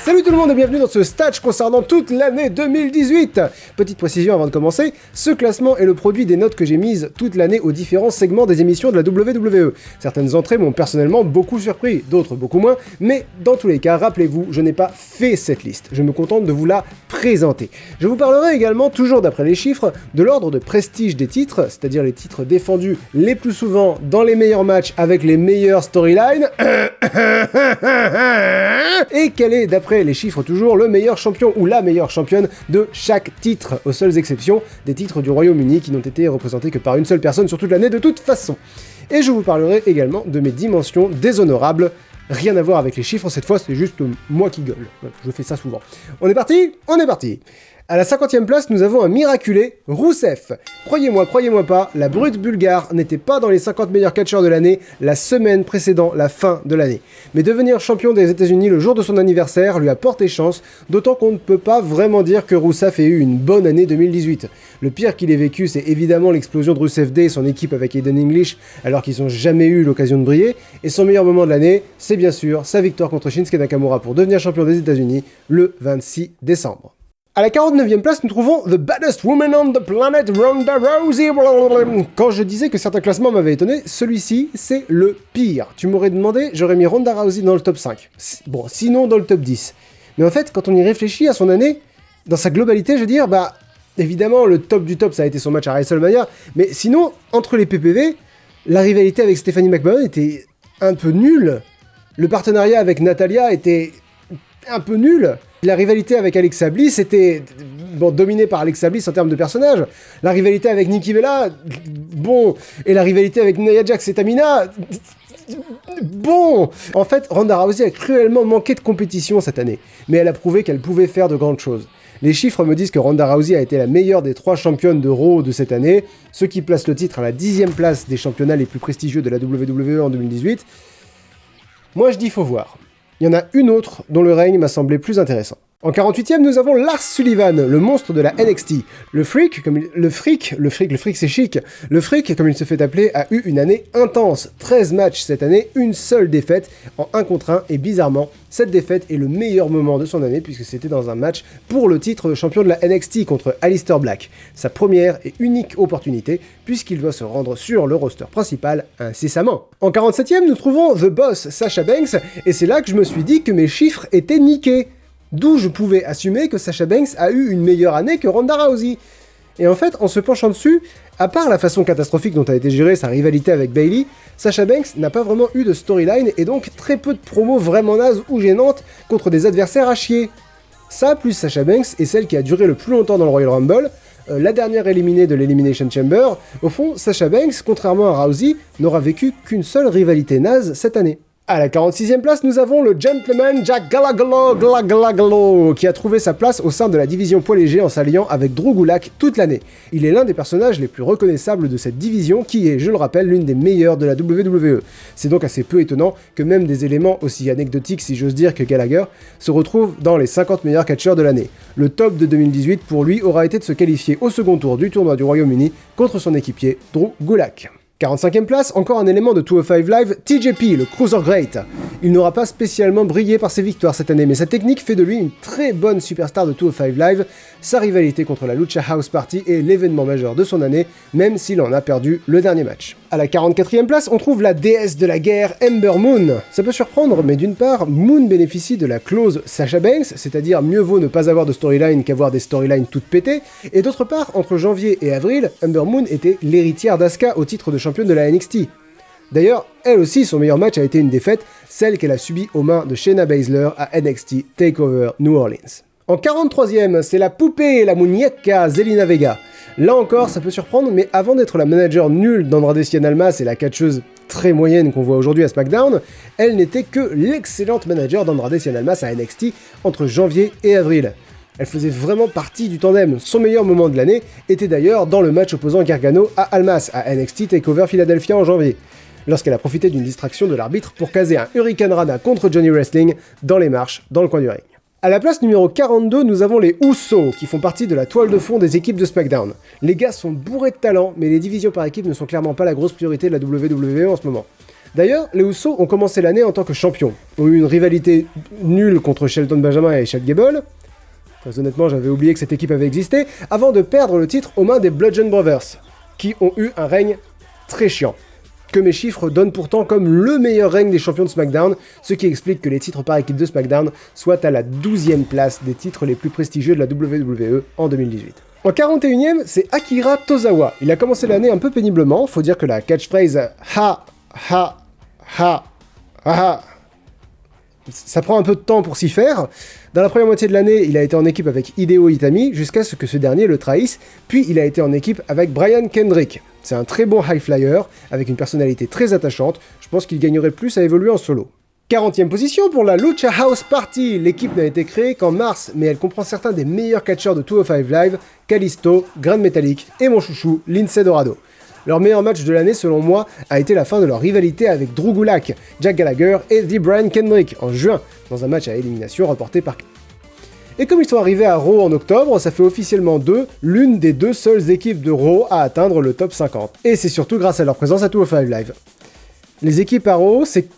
Salut tout le monde et bienvenue dans ce stage concernant toute l'année 2018. Petite précision avant de commencer, ce classement est le produit des notes que j'ai mises toute l'année aux différents segments des émissions de la WWE. Certaines entrées m'ont personnellement beaucoup surpris, d'autres beaucoup moins, mais dans tous les cas, rappelez-vous, je n'ai pas fait cette liste, je me contente de vous la présenter. Je vous parlerai également, toujours d'après les chiffres, de l'ordre de prestige des titres, c'est-à-dire les titres défendus les plus souvent dans les meilleurs matchs avec les meilleures storylines, et quel est, d'après les chiffres toujours, le meilleur champion ou la meilleure championne de chaque titre, aux seules exceptions des titres du Royaume-Uni qui n'ont été représentés que par une seule personne sur toute l'année de toute façon. Et je vous parlerai également de mes dimensions déshonorables. Rien à voir avec les chiffres, cette fois c'est juste moi qui gueule. Je fais ça souvent. On est parti ? On est parti ! À la 50e place, nous avons un miraculé, Rousseff. Croyez-moi pas, la brute bulgare n'était pas dans les 50 meilleurs catcheurs de l'année la semaine précédant la fin de l'année. Mais devenir champion des États-Unis le jour de son anniversaire lui a porté chance, d'autant qu'on ne peut pas vraiment dire que Rousseff ait eu une bonne année 2018. Le pire qu'il ait vécu, c'est évidemment l'explosion de Rusev Day et son équipe avec Aiden English, alors qu'ils n'ont jamais eu l'occasion de briller. Et son meilleur moment de l'année, c'est bien sûr sa victoire contre Shinsuke Nakamura pour devenir champion des États-Unis le 26 décembre. À la 49e place, nous trouvons The Baddest Woman on the Planet, Ronda Rousey. Quand je disais que certains classements m'avaient étonné, celui-ci, c'est le pire. Tu m'aurais demandé, j'aurais mis Ronda Rousey dans le top 5. Bon, sinon dans le top 10. Mais en fait, quand on y réfléchit à son année, dans sa globalité, je veux dire, évidemment, le top du top, ça a été son match à WrestleMania, mais sinon, entre les PPV, la rivalité avec Stephanie McMahon était un peu nulle. Le partenariat avec Natalya était un peu nul. La rivalité avec Alexa Bliss était dominée par Alexa Bliss en termes de personnage. La rivalité avec Nikki Bella, et la rivalité avec Nia Jax et Tamina, En fait, Ronda Rousey a cruellement manqué de compétition cette année, mais elle a prouvé qu'elle pouvait faire de grandes choses. Les chiffres me disent que Ronda Rousey a été la meilleure des 3 championnes de Raw de cette année, ce qui place le titre à la 10e place des championnats les plus prestigieux de la WWE en 2018. Moi je dis faut voir. Il y en a une autre dont le règne m'a semblé plus intéressant. En 48e, nous avons Lars Sullivan, le monstre de la NXT. Le fric, c'est chic. Le fric, comme il se fait appeler, a eu une année intense. 13 matchs cette année, une seule défaite en 1 contre 1, et bizarrement, cette défaite est le meilleur moment de son année puisque c'était dans un match pour le titre de champion de la NXT contre Aleister Black. Sa première et unique opportunité puisqu'il doit se rendre sur le roster principal incessamment. En 47e, nous trouvons The Boss, Sasha Banks, et c'est là que je me suis dit que mes chiffres étaient niqués. D'où je pouvais assumer que Sasha Banks a eu une meilleure année que Ronda Rousey. Et en fait, en se penchant dessus, à part la façon catastrophique dont a été gérée sa rivalité avec Bayley, Sasha Banks n'a pas vraiment eu de storyline et donc très peu de promos vraiment nazes ou gênantes contre des adversaires à chier. Ça, plus Sasha Banks est celle qui a duré le plus longtemps dans le Royal Rumble, la dernière éliminée de l'Elimination Chamber. Au fond, Sasha Banks, contrairement à Rousey, n'aura vécu qu'une seule rivalité naze cette année. À la 46e place, nous avons le Gentleman Jack Galagalo, qui a trouvé sa place au sein de la division poids léger en s'alliant avec Drew Gulak toute l'année. Il est l'un des personnages les plus reconnaissables de cette division qui est, je le rappelle, l'une des meilleures de la WWE. C'est donc assez peu étonnant que même des éléments aussi anecdotiques, si j'ose dire, que Gallagher se retrouvent dans les 50 meilleurs catcheurs de l'année. Le top de 2018 pour lui aura été de se qualifier au second tour du tournoi du Royaume-Uni contre son équipier Drew Gulak. 45e place, encore un élément de 205 Live, TJP, le Cruiser Great. Il n'aura pas spécialement brillé par ses victoires cette année, mais sa technique fait de lui une très bonne superstar de 205 Live. Sa rivalité contre la Lucha House Party est l'événement majeur de son année, même s'il en a perdu le dernier match. À la 44e place, on trouve la déesse de la guerre, Ember Moon. Ça peut surprendre, mais d'une part, Moon bénéficie de la clause Sasha Banks, c'est-à-dire mieux vaut ne pas avoir de storyline qu'avoir des storylines toutes pétées, et d'autre part, entre janvier et avril, Ember Moon était l'héritière d'Asuka au titre de championne de la NXT. D'ailleurs, elle aussi, son meilleur match a été une défaite, celle qu'elle a subie aux mains de Shayna Baszler à NXT TakeOver New Orleans. En 43e, c'est la poupée et la muñeca Zelina Vega. Là encore, ça peut surprendre, mais avant d'être la manager nulle d'Andrade Cien Almas et la catcheuse très moyenne qu'on voit aujourd'hui à SmackDown, elle n'était que l'excellente manager d'Andrade Cien Almas à NXT entre janvier et avril. Elle faisait vraiment partie du tandem. Son meilleur moment de l'année était d'ailleurs dans le match opposant Gargano à Almas à NXT TakeOver Philadelphia en janvier, lorsqu'elle a profité d'une distraction de l'arbitre pour caser un Hurricane Rana contre Johnny Wrestling dans les marches dans le coin du ring. À la place numéro 42, nous avons les Usos, qui font partie de la toile de fond des équipes de SmackDown. Les gars sont bourrés de talent, mais les divisions par équipe ne sont clairement pas la grosse priorité de la WWE en ce moment. D'ailleurs, les Usos ont commencé l'année en tant que champions, ont eu une rivalité nulle contre Shelton Benjamin et Chad Gable. Très honnêtement, j'avais oublié que cette équipe avait existé, avant de perdre le titre aux mains des Bludgeon Brothers, qui ont eu un règne très chiant, que mes chiffres donnent pourtant comme le meilleur règne des champions de SmackDown, ce qui explique que les titres par équipe de SmackDown soient à la 12e place des titres les plus prestigieux de la WWE en 2018. En 41e, c'est Akira Tozawa. Il a commencé l'année un peu péniblement, faut dire que la catchphrase « ha, ha, ha, ha », ça prend un peu de temps pour s'y faire. Dans la première moitié de l'année, il a été en équipe avec Hideo Itami, jusqu'à ce que ce dernier le trahisse, puis il a été en équipe avec Brian Kendrick. C'est un très bon high flyer, avec une personnalité très attachante, je pense qu'il gagnerait plus à évoluer en solo. 40e position pour la Lucha House Party. L'équipe n'a été créée qu'en mars, mais elle comprend certains des meilleurs catcheurs de 205 Live, Kalisto, Grand Metalik et mon chouchou, Lince Dorado. Leur meilleur match de l'année, selon moi, a été la fin de leur rivalité avec Drew Gulak, Jack Gallagher et The Brian Kendrick en juin, dans un match à élimination remporté par... Et comme ils sont arrivés à Raw en octobre, ça fait officiellement d'eux l'une des deux seules équipes de Raw à atteindre le top 50. Et c'est surtout grâce à leur présence à 205 Live. Les équipes à Raw, c'est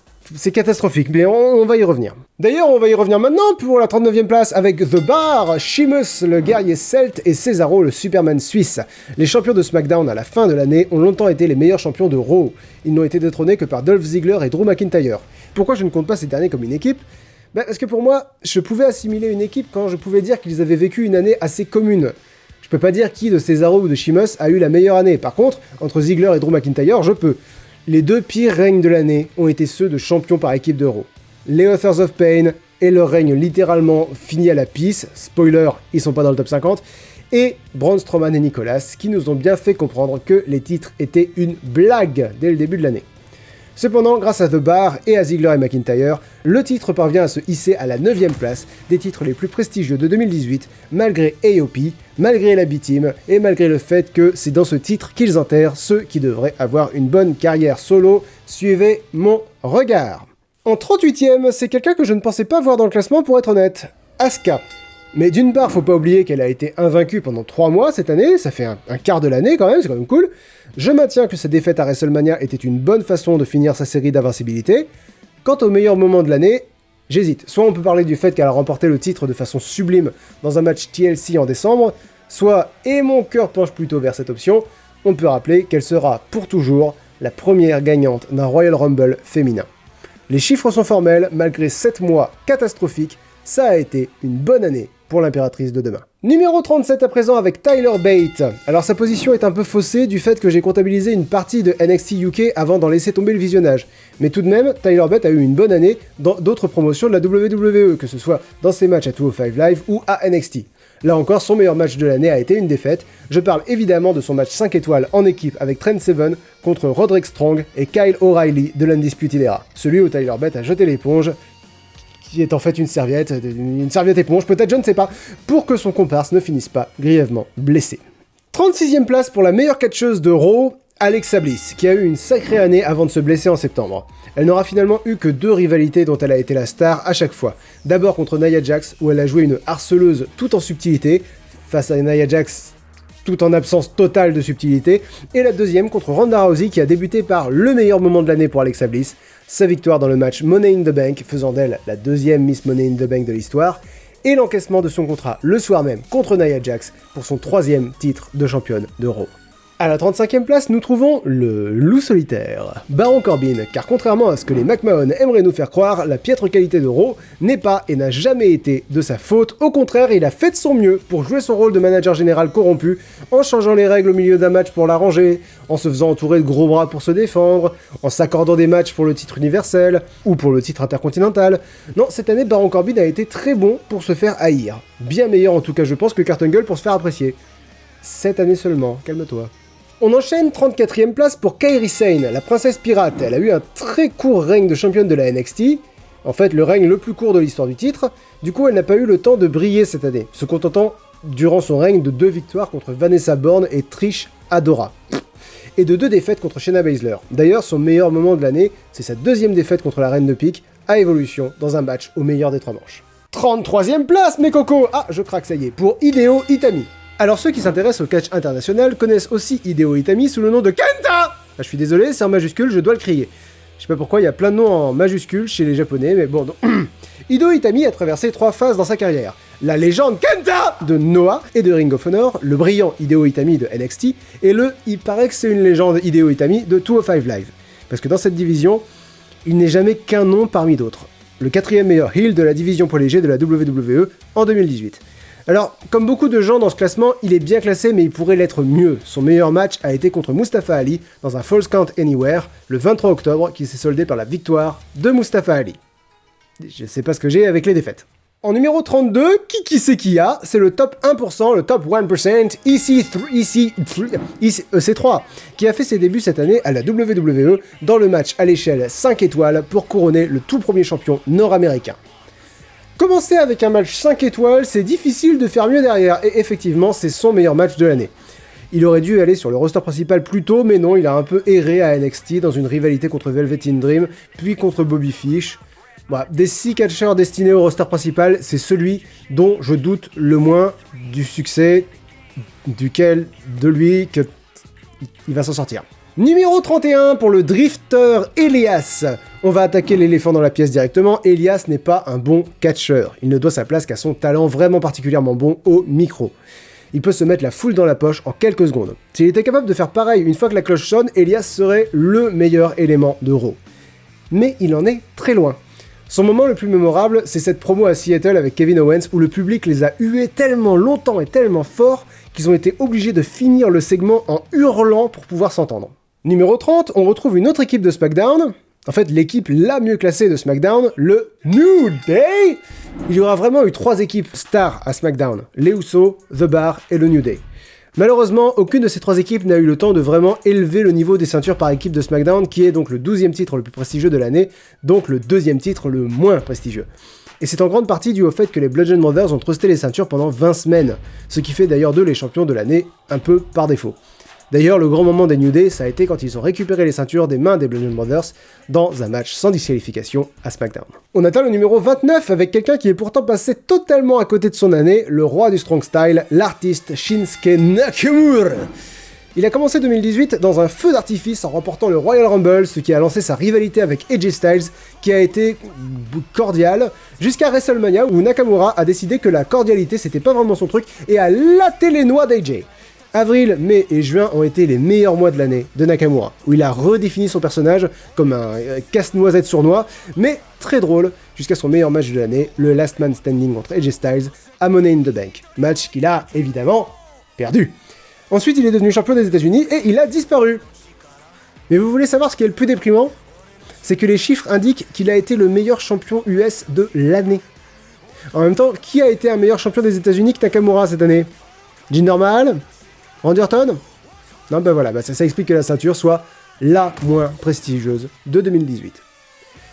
catastrophique, mais on va y revenir. D'ailleurs, on va y revenir maintenant pour la 39e place avec The Bar, Sheamus, le guerrier celte, et Cesaro, le Superman suisse. Les champions de SmackDown à la fin de l'année ont longtemps été les meilleurs champions de Raw. Ils n'ont été détrônés que par Dolph Ziggler et Drew McIntyre. Pourquoi je ne compte pas ces derniers comme une équipe ? Parce que pour moi, je pouvais assimiler une équipe quand je pouvais dire qu'ils avaient vécu une année assez commune. Je peux pas dire qui de Cesaro ou de Sheamus a eu la meilleure année. Par contre, entre Ziggler et Drew McIntyre, je peux. Les deux pires règnes de l'année ont été ceux de champions par équipe de Raw. Les Authors of Pain et leur règne littéralement fini à la pisse, spoiler, ils sont pas dans le top 50, et Braun Strowman et Nicolas qui nous ont bien fait comprendre que les titres étaient une blague dès le début de l'année. Cependant, grâce à The Bar et à Ziggler et McIntyre, le titre parvient à se hisser à la 9e place des titres les plus prestigieux de 2018, malgré AOP, malgré la B-Team, et malgré le fait que c'est dans ce titre qu'ils enterrent ceux qui devraient avoir une bonne carrière solo. Suivez mon regard. En 38e, c'est quelqu'un que je ne pensais pas voir dans le classement pour être honnête, Asuka. Mais d'une part, faut pas oublier qu'elle a été invaincue pendant 3 mois cette année, ça fait un quart de l'année quand même, c'est quand même cool. Je maintiens que sa défaite à WrestleMania était une bonne façon de finir sa série d'invincibilité. Quant au meilleur moment de l'année, j'hésite. Soit on peut parler du fait qu'elle a remporté le titre de façon sublime dans un match TLC en décembre, soit, et mon cœur penche plutôt vers cette option, on peut rappeler qu'elle sera pour toujours la première gagnante d'un Royal Rumble féminin. Les chiffres sont formels, malgré 7 mois catastrophiques, ça a été une bonne année pour l'impératrice de demain. Numéro 37 à présent avec Tyler Bate. Alors sa position est un peu faussée du fait que j'ai comptabilisé une partie de NXT UK avant d'en laisser tomber le visionnage. Mais tout de même, Tyler Bate a eu une bonne année dans d'autres promotions de la WWE, que ce soit dans ses matchs à 205 Live ou à NXT. Là encore, son meilleur match de l'année a été une défaite. Je parle évidemment de son match 5 étoiles en équipe avec Trent Seven contre Roderick Strong et Kyle O'Reilly de l'Undisputed Era. Celui où Tyler Bate a jeté l'éponge, qui est en fait une serviette éponge, peut-être, je ne sais pas, pour que son comparse ne finisse pas grièvement blessé. 36e place pour la meilleure catcheuse de Raw, Alexa Bliss, qui a eu une sacrée année avant de se blesser en septembre. Elle n'aura finalement eu que 2 rivalités dont elle a été la star à chaque fois. D'abord contre Nia Jax, où elle a joué une harceleuse tout en subtilité, face à Nia Jax tout en absence totale de subtilité, et la deuxième contre Ronda Rousey qui a débuté par le meilleur moment de l'année pour Alexa Bliss, sa victoire dans le match Money in the Bank, faisant d'elle la deuxième Miss Money in the Bank de l'histoire, et l'encaissement de son contrat le soir même contre Nia Jax pour son 3e titre de championne de Raw. À la 35e place, nous trouvons le loup solitaire, Baron Corbin, car contrairement à ce que les McMahon aimeraient nous faire croire, la piètre qualité de Raw n'est pas et n'a jamais été de sa faute. Au contraire, il a fait de son mieux pour jouer son rôle de manager général corrompu, en changeant les règles au milieu d'un match pour l'arranger, en se faisant entourer de gros bras pour se défendre, en s'accordant des matchs pour le titre universel, ou pour le titre intercontinental. Non, cette année, Baron Corbin a été très bon pour se faire haïr. Bien meilleur en tout cas, je pense, que Kurt Angle pour se faire apprécier. Cette année seulement, calme-toi. On enchaîne 34e place pour Kairi Sane, la princesse pirate. Elle a eu un très court règne de championne de la NXT, en fait le règne le plus court de l'histoire du titre. Du coup, elle n'a pas eu le temps de briller cette année, se contentant durant son règne de 2 victoires contre Vanessa Borne et Trish Adora, et de 2 défaites contre Shayna Baszler. D'ailleurs, son meilleur moment de l'année, c'est sa 2e défaite contre la Reine de Pique, à Evolution, dans un match au meilleur des 3 manches. 33e place, mes cocos. Ah, je craque, ça y est, pour Hideo Itami. Alors ceux qui s'intéressent au catch international connaissent aussi Hideo Itami sous le nom de Kenta. Ah, je suis désolé, c'est en majuscule, je dois le crier. Je sais pas pourquoi, il y a plein de noms en majuscules chez les japonais, mais bon... Donc... Hideo Itami a traversé 3 phases dans sa carrière. La légende Kenta de Noah et de Ring of Honor, le brillant Hideo Itami de NXT, et il paraît que c'est une légende Hideo Itami de 205 Live. Parce que dans cette division, il n'est jamais qu'un nom parmi d'autres. Le 4e meilleur heel de la division poids léger de la WWE en 2018. Alors, comme beaucoup de gens dans ce classement, il est bien classé, mais il pourrait l'être mieux. Son meilleur match a été contre Mustafa Ali dans un Falls Count Anywhere, le 23 octobre, qui s'est soldé par la victoire de Mustafa Ali. Je sais pas ce que j'ai avec les défaites. En numéro 32, qui c'est qui a? C'est le top 1%, le top 1%, EC3, qui a fait ses débuts cette année à la WWE dans le match à l'échelle 5 étoiles pour couronner le tout premier champion nord-américain. Commencer avec un match 5 étoiles, c'est difficile de faire mieux derrière, et effectivement, c'est son meilleur match de l'année. Il aurait dû aller sur le roster principal plus tôt, mais non, il a un peu erré à NXT dans une rivalité contre Velvet in Dream, puis contre Bobby Fish. Voilà, des 6 catcheurs destinés au roster principal, c'est celui dont je doute le moins du succès, de lui, qu'il va s'en sortir. Numéro 31 pour le drifter Elias. On va attaquer l'éléphant dans la pièce directement. Elias n'est pas un bon catcheur. Il ne doit sa place qu'à son talent vraiment particulièrement bon au micro. Il peut se mettre la foule dans la poche en quelques secondes. S'il était capable de faire pareil une fois que la cloche sonne, Elias serait le meilleur élément de Raw. Mais il en est très loin. Son moment le plus mémorable, c'est cette promo à Seattle avec Kevin Owens où le public les a hués tellement longtemps et tellement fort qu'ils ont été obligés de finir le segment en hurlant pour pouvoir s'entendre. Numéro 30, on retrouve une autre équipe de SmackDown, en fait l'équipe la mieux classée de SmackDown, le New Day. Il y aura vraiment eu 3 équipes stars à SmackDown, les Usos, The Bar et le New Day. Malheureusement, aucune de ces 3 équipes n'a eu le temps de vraiment élever le niveau des ceintures par équipe de SmackDown, qui est donc le 12e titre le plus prestigieux de l'année, donc le 2e titre le moins prestigieux. Et c'est en grande partie dû au fait que les Bludgeon Brothers ont trusté les ceintures pendant 20 semaines, ce qui fait d'ailleurs d'eux les champions de l'année, un peu par défaut. D'ailleurs, le grand moment des New Day, ça a été quand ils ont récupéré les ceintures des mains des Bludgeon Brothers dans un match sans disqualification à SmackDown. On atteint le numéro 29 avec quelqu'un qui est pourtant passé totalement à côté de son année, le roi du strong style, l'artiste Shinsuke Nakamura. Il a commencé 2018 dans un feu d'artifice en remportant le Royal Rumble, ce qui a lancé sa rivalité avec AJ Styles, qui a été cordiale, jusqu'à WrestleMania où Nakamura a décidé que la cordialité c'était pas vraiment son truc et a laté les noix d'AJ. Avril, mai et juin ont été les meilleurs mois de l'année de Nakamura, où il a redéfini son personnage comme un casse-noisette sournois, mais très drôle, jusqu'à son meilleur match de l'année, le Last Man Standing contre AJ Styles à Money in the Bank, match qu'il a évidemment perdu. Ensuite, il est devenu champion des États-Unis et il a disparu. Mais vous voulez savoir ce qui est le plus déprimant? C'est que les chiffres indiquent qu'il a été le meilleur champion US de l'année. En même temps, qui a été un meilleur champion des États-Unis que Nakamura cette année? Jinder Mahal? Randy Orton? Non, ben voilà, ça explique que la ceinture soit la moins prestigieuse de 2018.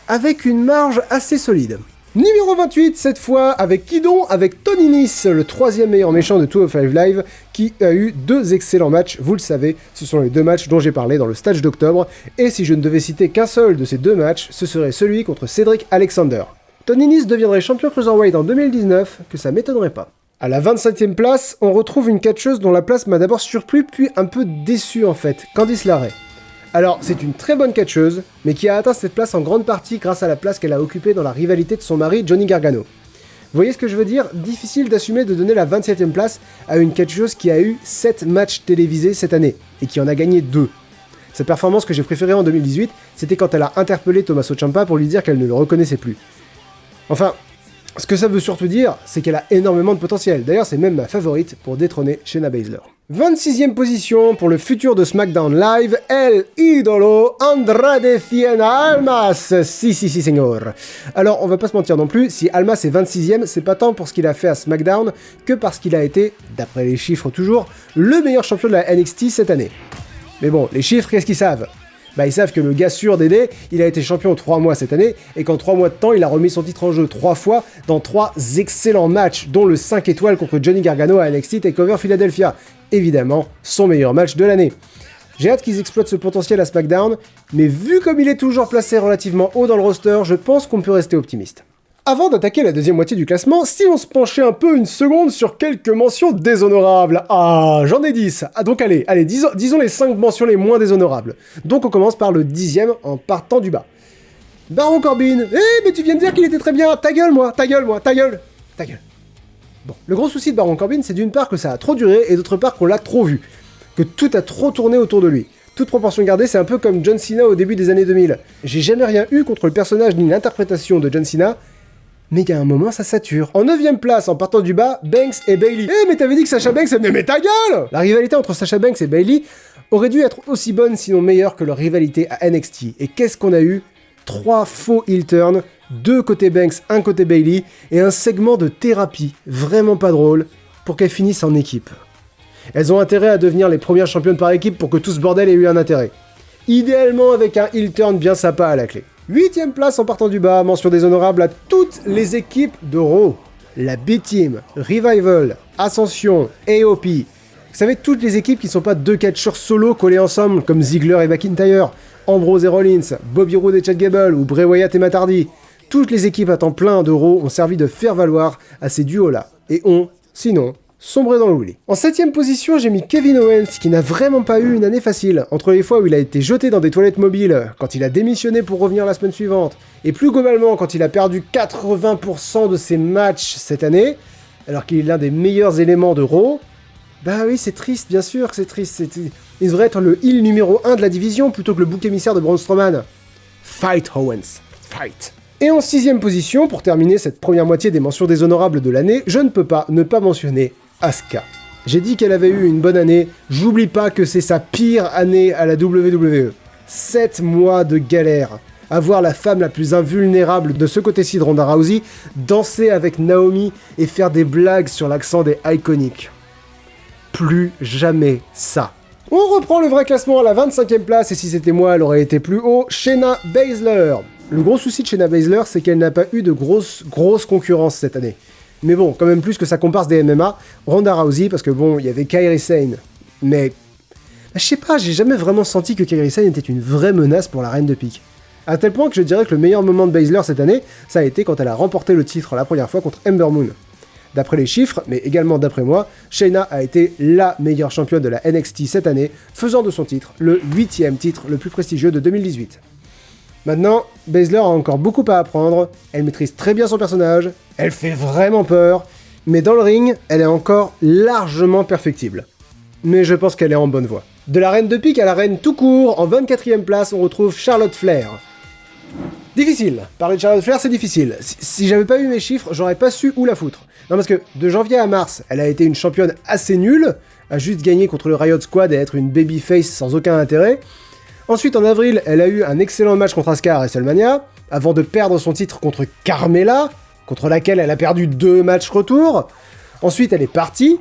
Avec une marge assez solide. Numéro 28, cette fois, avec qui donc? Avec Tony Nese, le 3e meilleur méchant de 205 Live, qui a eu 2 excellents matchs, vous le savez, ce sont les 2 matchs dont j'ai parlé dans le stage d'octobre, et si je ne devais citer qu'un seul de ces 2 matchs, ce serait celui contre Cedric Alexander. Tony Nese deviendrait champion Cruiserweight en 2019, que ça m'étonnerait pas. À la 27e place, on retrouve une catcheuse dont la place m'a d'abord surpris puis un peu déçu en fait, Candice LeRae. Alors, c'est une très bonne catcheuse, mais qui a atteint cette place en grande partie grâce à la place qu'elle a occupée dans la rivalité de son mari Johnny Gargano. Vous voyez ce que je veux dire? Difficile d'assumer de donner la 27e place à une catcheuse qui a eu 7 matchs télévisés cette année, et qui en a gagné 2. Sa performance que j'ai préférée en 2018, c'était quand elle a interpellé Tommaso Ciampa pour lui dire qu'elle ne le reconnaissait plus. Enfin, ce que ça veut surtout dire, c'est qu'elle a énormément de potentiel. D'ailleurs, c'est même ma favorite pour détrôner Shayna Baszler. 26e position pour le futur de SmackDown Live, El Idolo Andrade Cien Almas. Si, señor. Alors, on va pas se mentir non plus, si Almas est 26e, c'est pas tant pour ce qu'il a fait à SmackDown que parce qu'il a été, d'après les chiffres toujours, le meilleur champion de la NXT cette année. Mais bon, les chiffres, qu'est-ce qu'ils savent? Ils savent que le gars sûr d'aider, il a été champion 3 mois cette année, et qu'en 3 mois de temps, il a remis son titre en jeu 3 fois dans 3 excellents matchs, dont le 5 étoiles contre Johnny Gargano à NXT TakeOver Philadelphia. Évidemment, son meilleur match de l'année. J'ai hâte qu'ils exploitent ce potentiel à SmackDown, mais vu comme il est toujours placé relativement haut dans le roster, je pense qu'on peut rester optimiste. Avant d'attaquer la deuxième moitié du classement, si on se penchait un peu une seconde sur quelques mentions déshonorables. Ah, j'en ai 10. Ah, donc allez, disons les 5 mentions les moins déshonorables. Donc on commence par le 10e en partant du bas. Baron Corbin. Mais tu viens de dire qu'il était très bien. Ta gueule, moi. Ta gueule. Bon, le gros souci de Baron Corbin, c'est d'une part que ça a trop duré, et d'autre part qu'on l'a trop vu. Que tout a trop tourné autour de lui. Toute proportion gardée, c'est un peu comme John Cena au début des années 2000. J'ai jamais rien eu contre le personnage ni l'interprétation de John Cena, mais il y a un moment, ça sature. En 9ème place, en partant du bas, Banks et Bayley. Mais t'avais dit que Sasha Banks... Mais ta gueule! La rivalité entre Sasha Banks et Bayley aurait dû être aussi bonne, sinon meilleure, que leur rivalité à NXT. Et qu'est-ce qu'on a eu? 3 faux heel turns, 2 côté Banks, 1 côté Bayley, et un segment de thérapie, vraiment pas drôle, pour qu'elles finissent en équipe. Elles ont intérêt à devenir les premières championnes par équipe pour que tout ce bordel ait eu un intérêt. Idéalement avec un heel turn bien sympa à la clé. 8ème place en partant du bas, mention déshonorable à toutes les équipes de Raw. La B-Team, Revival, Ascension, AOP. Vous savez, toutes les équipes qui sont pas 2 catcheurs solo collés ensemble, comme Ziggler et McIntyre, Ambrose et Rollins, Bobby Roode et Chad Gable, ou Bray Wyatt et Matt Hardy. Toutes les équipes à temps plein de Raw ont servi de faire valoir à ces duos-là, et ont, sinon, sombré dans l'oubli. En 7ème position, j'ai mis Kevin Owens, qui n'a vraiment pas eu une année facile, entre les fois où il a été jeté dans des toilettes mobiles, quand il a démissionné pour revenir la semaine suivante, et plus globalement quand il a perdu 80% de ses matchs cette année, alors qu'il est l'un des meilleurs éléments de Raw. Bah oui, c'est triste, bien sûr que c'est triste. Il devrait être le heel numéro 1 de la division plutôt que le bouc émissaire de Braun Strowman. Fight Owens, fight. Et en 6ème position, pour terminer cette première moitié des mentions déshonorables de l'année, je ne peux pas ne pas mentionner Asuka. J'ai dit qu'elle avait eu une bonne année, j'oublie pas que c'est sa pire année à la WWE. 7 mois de galère. À voir la femme la plus invulnérable de ce côté-ci de Ronda Rousey danser avec Naomi et faire des blagues sur l'accent des Iconics. Plus jamais ça. On reprend le vrai classement à la 25ème place, et si c'était moi, elle aurait été plus haut, Shayna Baszler. Le gros souci de Shayna Baszler, c'est qu'elle n'a pas eu de grosse concurrence cette année. Mais bon, quand même plus que sa comparse des MMA, Ronda Rousey, parce que bon, il y avait Kairi Sane. Mais, je sais pas, j'ai jamais vraiment senti que Kairi Sane était une vraie menace pour la reine de pique. À tel point que je dirais que le meilleur moment de Baszler cette année, ça a été quand elle a remporté le titre la première fois contre Ember Moon. D'après les chiffres, mais également d'après moi, Shayna a été la meilleure championne de la NXT cette année, faisant de son titre le 8e titre le plus prestigieux de 2018. Maintenant, Baszler a encore beaucoup à apprendre, elle maîtrise très bien son personnage, elle fait vraiment peur, mais dans le ring, elle est encore largement perfectible. Mais je pense qu'elle est en bonne voie. De la reine de pique à la reine tout court, en 24ème place, on retrouve Charlotte Flair. Difficile. Parler de Charlotte Flair, c'est difficile. Si j'avais pas eu mes chiffres, j'aurais pas su où la foutre. Non, parce que de janvier à mars, elle a été une championne assez nulle, à juste gagner contre le Riot Squad et être une babyface sans aucun intérêt. Ensuite, en avril, elle a eu un excellent match contre Asuka à WrestleMania, avant de perdre son titre contre Carmella, contre laquelle elle a perdu 2 matchs retour. Ensuite, elle est partie.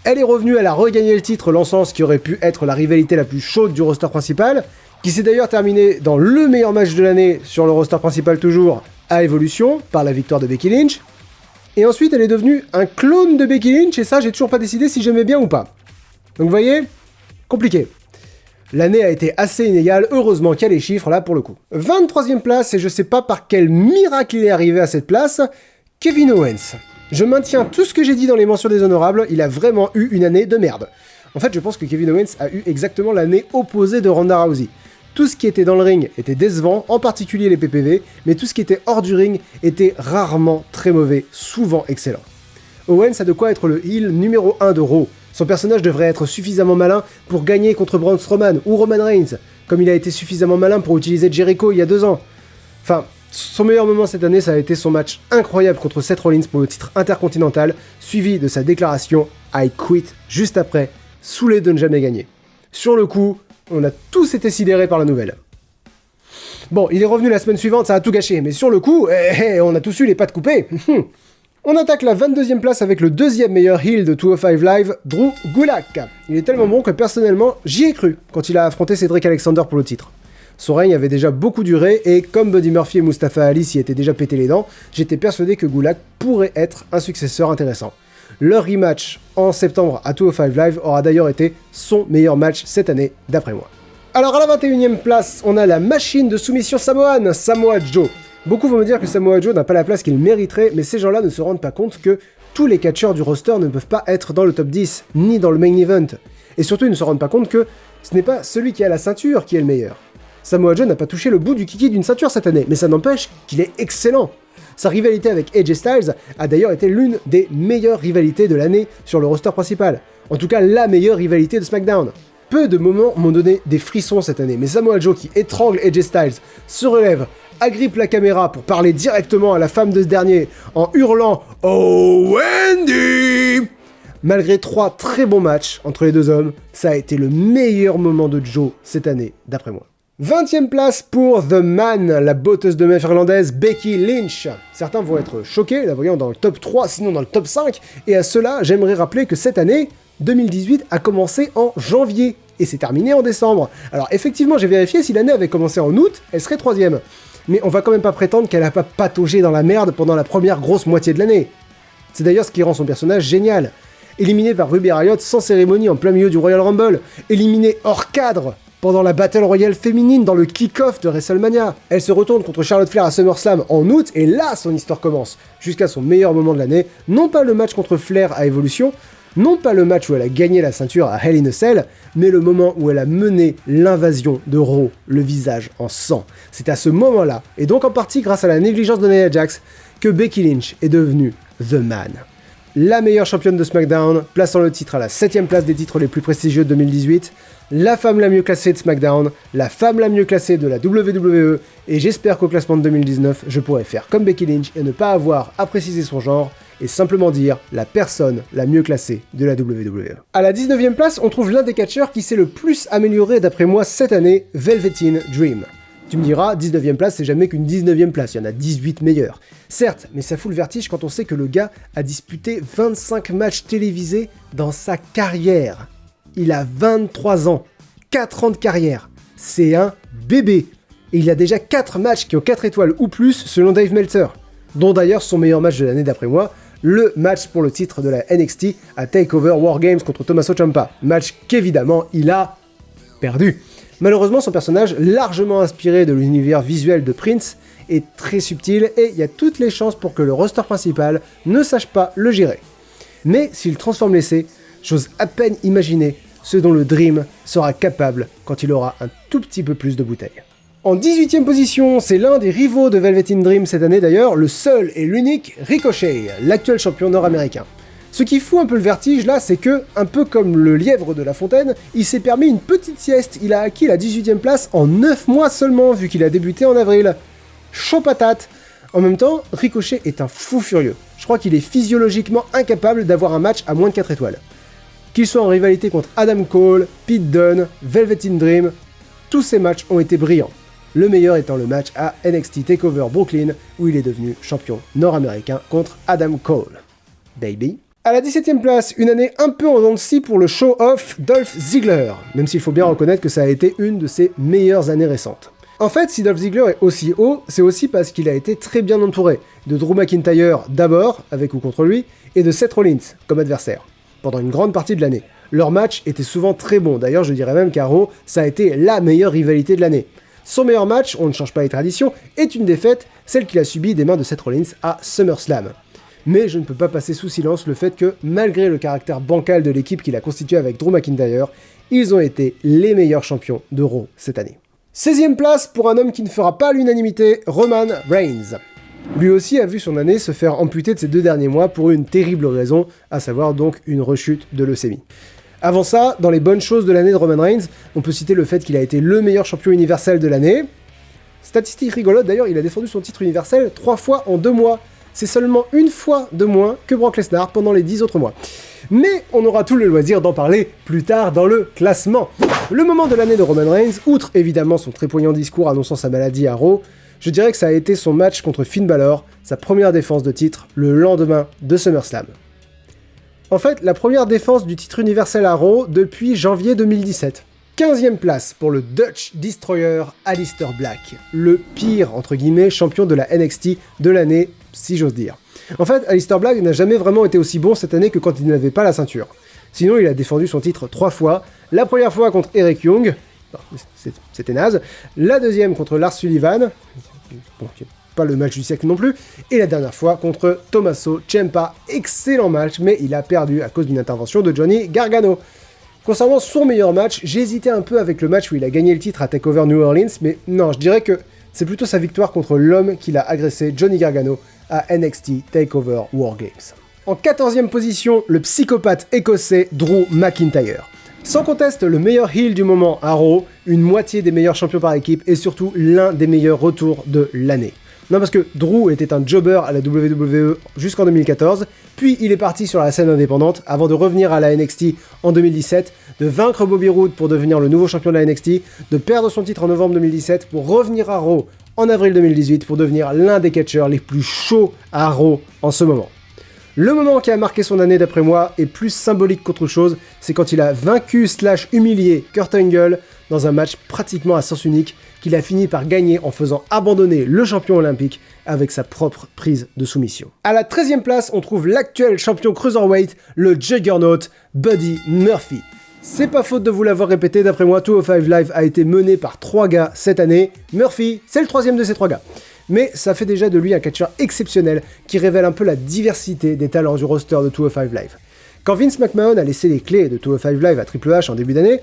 Elle est revenue, elle a regagné le titre, lançant ce qui aurait pu être la rivalité la plus chaude du roster principal, qui s'est d'ailleurs terminé dans le meilleur match de l'année sur le roster principal toujours, à Evolution, par la victoire de Becky Lynch. Et ensuite, elle est devenue un clone de Becky Lynch, et ça, j'ai toujours pas décidé si j'aimais bien ou pas. Donc vous voyez, compliqué. L'année a été assez inégale, heureusement qu'il y a les chiffres là pour le coup. 23ème place, et je sais pas par quel miracle il est arrivé à cette place, Kevin Owens. Je maintiens tout ce que j'ai dit dans les mentions déshonorables, il a vraiment eu une année de merde. En fait, je pense que Kevin Owens a eu exactement l'année opposée de Ronda Rousey. Tout ce qui était dans le ring était décevant, en particulier les PPV, mais tout ce qui était hors du ring était rarement très mauvais, souvent excellent. Owens a de quoi être le heel numéro 1 de Raw. Son personnage devrait être suffisamment malin pour gagner contre Braun Strowman ou Roman Reigns, comme il a été suffisamment malin pour utiliser Jericho il y a 2 ans. Enfin, son meilleur moment cette année, ça a été son match incroyable contre Seth Rollins pour le titre intercontinental, suivi de sa déclaration « I quit » juste après, saoulé de ne jamais gagner. Sur le coup, on a tous été sidérés par la nouvelle. Bon, il est revenu la semaine suivante, ça a tout gâché, mais sur le coup, on a tous eu les pattes coupées. On attaque la 22e place avec le 2e meilleur heel de 205 Live, Drew Gulak. Il est tellement bon que personnellement, j'y ai cru quand il a affronté Cedric Alexander pour le titre. Son règne avait déjà beaucoup duré et comme Buddy Murphy et Mustafa Ali s'y étaient déjà pété les dents, j'étais persuadé que Gulak pourrait être un successeur intéressant. Leur rematch en septembre à 205 Live aura d'ailleurs été son meilleur match cette année, d'après moi. Alors à la 21e place, on a la machine de soumission samoane, Samoa Joe. Beaucoup vont me dire que Samoa Joe n'a pas la place qu'il mériterait, mais ces gens-là ne se rendent pas compte que tous les catcheurs du roster ne peuvent pas être dans le top 10, ni dans le main event. Et surtout, ils ne se rendent pas compte que ce n'est pas celui qui a la ceinture qui est le meilleur. Samoa Joe n'a pas touché le bout du kiki d'une ceinture cette année, mais ça n'empêche qu'il est excellent. Sa rivalité avec AJ Styles a d'ailleurs été l'une des meilleures rivalités de l'année sur le roster principal. En tout cas, la meilleure rivalité de SmackDown. Peu de moments m'ont donné des frissons cette année, mais Samoa Joe qui étrangle AJ Styles, se relève, agrippe la caméra pour parler directement à la femme de ce dernier en hurlant « Oh Wendy !» Malgré 3 très bons matchs entre les deux hommes, ça a été le meilleur moment de Joe cette année, d'après moi. 20e place pour The Man, la botteuse de meuf irlandaise Becky Lynch. Certains vont être choqués, la voyant dans le top 3, sinon dans le top 5, et à cela, j'aimerais rappeler que cette année, 2018 a commencé en janvier, et s'est terminé en décembre. Alors effectivement, j'ai vérifié, si l'année avait commencé en août, elle serait 3e. Mais on va quand même pas prétendre qu'elle a pas pataugé dans la merde pendant la première grosse moitié de l'année. C'est d'ailleurs ce qui rend son personnage génial. Éliminé par Ruby Riott sans cérémonie en plein milieu du Royal Rumble, éliminé hors cadre pendant la Battle Royale féminine dans le kick-off de WrestleMania. Elle se retourne contre Charlotte Flair à SummerSlam en août, et là son histoire commence, jusqu'à son meilleur moment de l'année, non pas le match contre Flair à Evolution, non pas le match où elle a gagné la ceinture à Hell in a Cell, mais le moment où elle a mené l'invasion de Raw, le visage en sang. C'est à ce moment-là, et donc en partie grâce à la négligence de Nia Jax, que Becky Lynch est devenue The Man. La meilleure championne de SmackDown, plaçant le titre à la 7ème place des titres les plus prestigieux de 2018, la femme la mieux classée de SmackDown, la femme la mieux classée de la WWE, et j'espère qu'au classement de 2019, je pourrai faire comme Becky Lynch et ne pas avoir à préciser son genre, et simplement dire la personne la mieux classée de la WWE. À la 19ème place, on trouve l'un des catcheurs qui s'est le plus amélioré d'après moi cette année, Velveteen Dream. Tu me diras, 19ème place, c'est jamais qu'une 19ème place, il y en a 18 meilleurs. Certes, mais ça fout le vertige quand on sait que le gars a disputé 25 matchs télévisés dans sa carrière. Il a 23 ans, 4 ans de carrière. C'est un bébé. Et il a déjà 4 matchs qui ont 4 étoiles ou plus selon Dave Meltzer. Dont d'ailleurs son meilleur match de l'année d'après moi, le match pour le titre de la NXT à TakeOver War Games contre Tommaso Ciampa. Match qu'évidemment il a perdu. Malheureusement, son personnage, largement inspiré de l'univers visuel de Prince, est très subtil et il y a toutes les chances pour que le roster principal ne sache pas le gérer. Mais s'il transforme l'essai, j'ose à peine imaginer ce dont le Dream sera capable quand il aura un tout petit peu plus de bouteilles. En 18ème position, c'est l'un des rivaux de Velveteen Dream cette année d'ailleurs, le seul et l'unique Ricochet, l'actuel champion nord-américain. Ce qui fout un peu le vertige là, c'est que, un peu comme le lièvre de La Fontaine, il s'est permis une petite sieste, il a acquis la 18ème place en 9 mois seulement, vu qu'il a débuté en avril. Chaud patate. En même temps, Ricochet est un fou furieux. Je crois qu'il est physiologiquement incapable d'avoir un match à moins de 4 étoiles. Qu'il soit en rivalité contre Adam Cole, Pete Dunne, Velveteen Dream, tous ces matchs ont été brillants. Le meilleur étant le match à NXT TakeOver Brooklyn, où il est devenu champion nord-américain contre Adam Cole. Baby. À la 17ème place, une année un peu en dents de scie pour le show-off Dolph Ziggler, même s'il faut bien reconnaître que ça a été une de ses meilleures années récentes. En fait, si Dolph Ziggler est aussi haut, c'est aussi parce qu'il a été très bien entouré, de Drew McIntyre d'abord, avec ou contre lui, et de Seth Rollins comme adversaire, pendant une grande partie de l'année. Leur match était souvent très bon, d'ailleurs je dirais même qu'à Raw, ça a été la meilleure rivalité de l'année. Son meilleur match, on ne change pas les traditions, est une défaite, celle qu'il a subie des mains de Seth Rollins à SummerSlam. Mais je ne peux pas passer sous silence le fait que, malgré le caractère bancal de l'équipe qu'il a constituée avec Drew McIntyre, ils ont été les meilleurs champions de Raw cette année. 16ème place pour un homme qui ne fera pas l'unanimité, Roman Reigns. Lui aussi a vu son année se faire amputer de ses 2 derniers mois pour une terrible raison, à savoir donc une rechute de leucémie. Avant ça, dans les bonnes choses de l'année de Roman Reigns, on peut citer le fait qu'il a été le meilleur champion universel de l'année. Statistique rigolote d'ailleurs, il a défendu son titre universel 3 fois en 2 mois. C'est seulement une fois de moins que Brock Lesnar pendant les 10 autres mois. Mais on aura tout le loisir d'en parler plus tard dans le classement. Le moment de l'année de Roman Reigns, outre évidemment son très poignant discours annonçant sa maladie à Raw, je dirais que ça a été son match contre Finn Balor, sa première défense de titre, le lendemain de SummerSlam. En fait, la première défense du titre universel à Raw depuis janvier 2017. 15e place pour le Dutch Destroyer Aleister Black, le pire, entre guillemets, champion de la NXT de l'année, si j'ose dire. En fait, Aleister Black n'a jamais vraiment été aussi bon cette année que quand il n'avait pas la ceinture. Sinon, il a défendu son titre 3 fois, la première fois contre Eric Young, c'était naze, la deuxième contre Lars Sullivan, bon, pas le match du siècle non plus, et la dernière fois contre Tommaso Ciampa, excellent match, mais il a perdu à cause d'une intervention de Johnny Gargano. Concernant son meilleur match, j'ai hésité un peu avec le match où il a gagné le titre à TakeOver New Orleans, mais non, je dirais que c'est plutôt sa victoire contre l'homme qu'il a agressé, Johnny Gargano, à NXT TakeOver War Games. En 14e position, le psychopathe écossais Drew McIntyre. Sans conteste, le meilleur heel du moment à Raw, une moitié des meilleurs champions par équipe et surtout l'un des meilleurs retours de l'année. Non, parce que Drew était un jobber à la WWE jusqu'en 2014, puis il est parti sur la scène indépendante avant de revenir à la NXT en 2017, de vaincre Bobby Roode pour devenir le nouveau champion de la NXT, de perdre son titre en novembre 2017 pour revenir à Raw en avril 2018 pour devenir l'un des catcheurs les plus chauds à Raw en ce moment. Le moment qui a marqué son année d'après moi est plus symbolique qu'autre chose, c'est quand il a vaincu/humilié Kurt Angle dans un match pratiquement à sens unique qu'il a fini par gagner en faisant abandonner le champion olympique avec sa propre prise de soumission. À la 13e place, on trouve l'actuel champion cruiserweight, le Juggernaut Buddy Murphy. C'est pas faute de vous l'avoir répété, d'après moi, 205 Live a été mené par 3 gars cette année. Murphy, c'est le 3e de ces 3 gars. Mais ça fait déjà de lui un catcheur exceptionnel qui révèle un peu la diversité des talents du roster de 205 Live. Quand Vince McMahon a laissé les clés de 205 Live à Triple H en début d'année,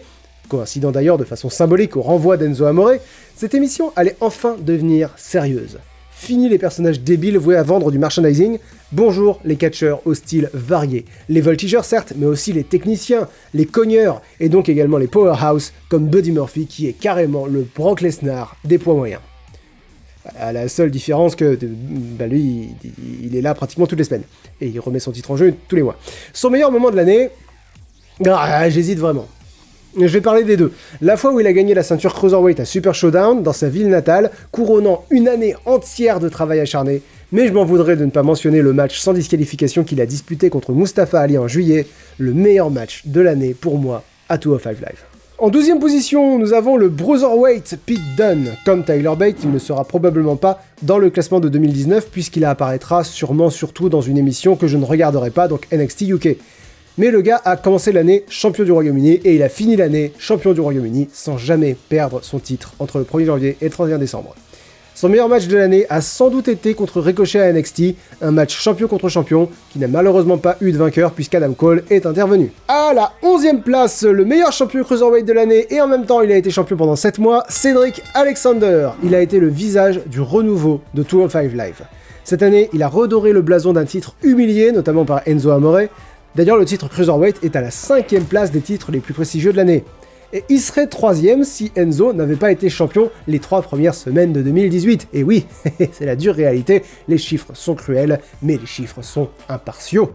coïncidant d'ailleurs de façon symbolique au renvoi d'Enzo Amore, cette émission allait enfin devenir sérieuse. Fini les personnages débiles voués à vendre du merchandising, bonjour les catcheurs au style varié. Les voltigeurs certes, mais aussi les techniciens, les cogneurs, et donc également les powerhouse comme Buddy Murphy qui est carrément le Brock Lesnar des poids moyens. À la seule différence que lui, il est là pratiquement toutes les semaines. Et il remet son titre en jeu tous les mois. Son meilleur moment de l'année, j'hésite vraiment. Je vais parler des deux. La fois où il a gagné la ceinture Cruiserweight à Super Showdown, dans sa ville natale, couronnant une année entière de travail acharné, mais je m'en voudrais de ne pas mentionner le match sans disqualification qu'il a disputé contre Mustafa Ali en juillet, le meilleur match de l'année pour moi à 205 Live. En 12e position, nous avons le Bruiserweight Pete Dunne. Comme Tyler Bate, il ne sera probablement pas dans le classement de 2019 puisqu'il apparaîtra sûrement surtout dans une émission que je ne regarderai pas, donc NXT UK. Mais le gars a commencé l'année champion du Royaume-Uni et il a fini l'année champion du Royaume-Uni sans jamais perdre son titre entre le 1er janvier et le 31 décembre. Son meilleur match de l'année a sans doute été contre Ricochet à NXT, un match champion contre champion qui n'a malheureusement pas eu de vainqueur puisqu'Adam Cole est intervenu. À la 11e place, le meilleur champion cruiserweight de l'année et en même temps il a été champion pendant 7 mois, Cedric Alexander. Il a été le visage du renouveau de 205 Live. Cette année, il a redoré le blason d'un titre humilié, notamment par Enzo Amore. D'ailleurs, le titre cruiserweight est à la 5e place des titres les plus prestigieux de l'année. Et il serait 3e si Enzo n'avait pas été champion les 3 premières semaines de 2018. Et oui, c'est la dure réalité, les chiffres sont cruels, mais les chiffres sont impartiaux.